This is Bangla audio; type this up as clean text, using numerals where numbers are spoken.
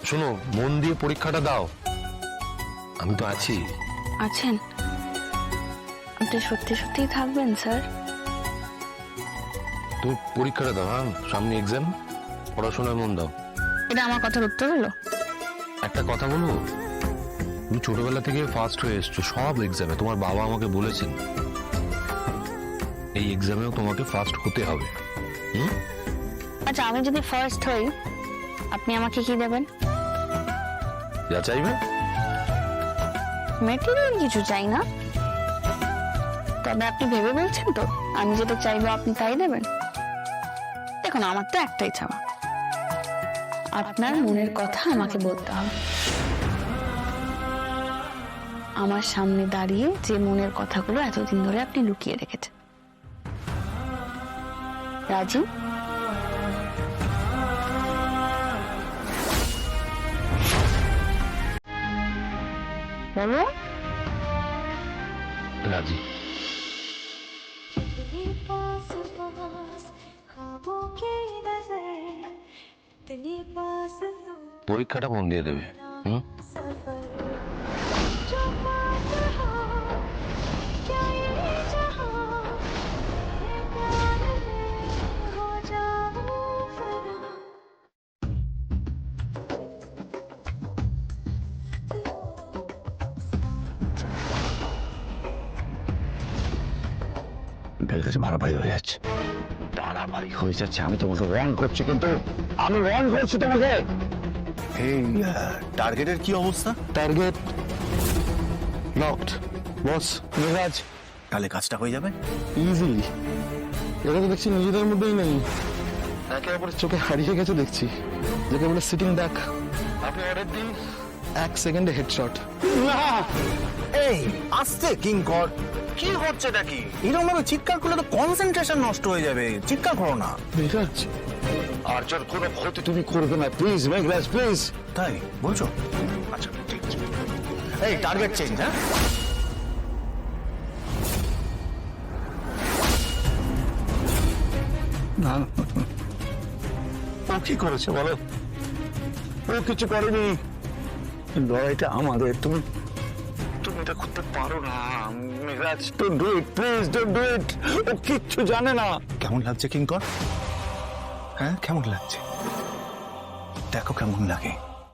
শোনো, মন দিয়ে পরীক্ষাটা দাও, আমি তো আছি। আছেন? আপনি সত্যি সত্যিই থাকবেন স্যার? তুমি পরীক্ষাটা দাও। হ্যাঁ, সামনে এক্সাম, পড়াশোনায় মন দাও। এটা আমার কথার উত্তর হলো? একটা কথা বলবো, তুমি ছোটবেলা থেকে ফার্স্ট হয়ে এসছো সব এক্সামে। তোমার বাবা আমাকে বলেছেন এই এক্সামেও তোমাকে ফার্স্ট হতে হবে। আচ্ছা, আমি যদি ফার্স্ট হই আপনি আমাকে কি দেবেন? যা চাইবে। মেটেরিয়াল কিছু চাই না, তবে আপনি ভেবে বলছেন তো আমি যেটা চাইবো আপনি তাই দেবেন? দেখুন, আমার তো একটাই চাওয়া, আপনার মনের কথা আমাকে বলতে হবে। আমার সামনে দাঁড়িয়ে যে মনের কথাগুলো এতদিন ধরে আপনি লুকিয়ে রেখেছেন। রাজু, বলো। রাজি। পরীক্ষাটা মন দিয়ে দেবে। বের কাছে মারামারি হয়ে যাচ্ছে, মারামারি হয়ে যাচ্ছে। আমি তোমাকে ওয়ার্ন করছি, কিন্তু আমি ওয়ার্ন করছি তোমাকে। এই টার্গেটের কি অবস্থা? টার্গেট লকড বস। মেজাজ তাহলে কাজটা হয়ে যাবে ইজিলি। এরা তো দেখছি নিজেদের মধ্যেই নেই, একে অপরের চোখে হারিয়ে গেছে দেখছি। যাকে বলে সিটিং ডাক। আপনি অর্ডার দিন, 1 সেকেন্ডে হেডশট। এই আস্তে কিংকর, কি হচ্ছে নাকি? এরকম ভাবে চিৎকার করলে তো কনসেন্ট্রেশন নষ্ট হয়ে যাবে। চিৎকার করো না। মেজাজ আর যার কোনো ক্ষতি তুমি করবে না, প্লিজ মেঘরাজ, প্লিজ। তাই বলছো? আচ্ছা ঠিক আছে। এই টার্গেট চেঞ্জ। হ্যাঁ, না, ও কি করেছে বলো? ও কিছু করেনি, লড়াইটা আমাদের। তুমি এটা করতে পারো না Meghraj. Don't do it, please don't do it. ও কিচ্ছু জানে না। কেমন লাগছে কিংকর? হ্যাঁ কেমন লাগছে? দেখো কেমন লাগে।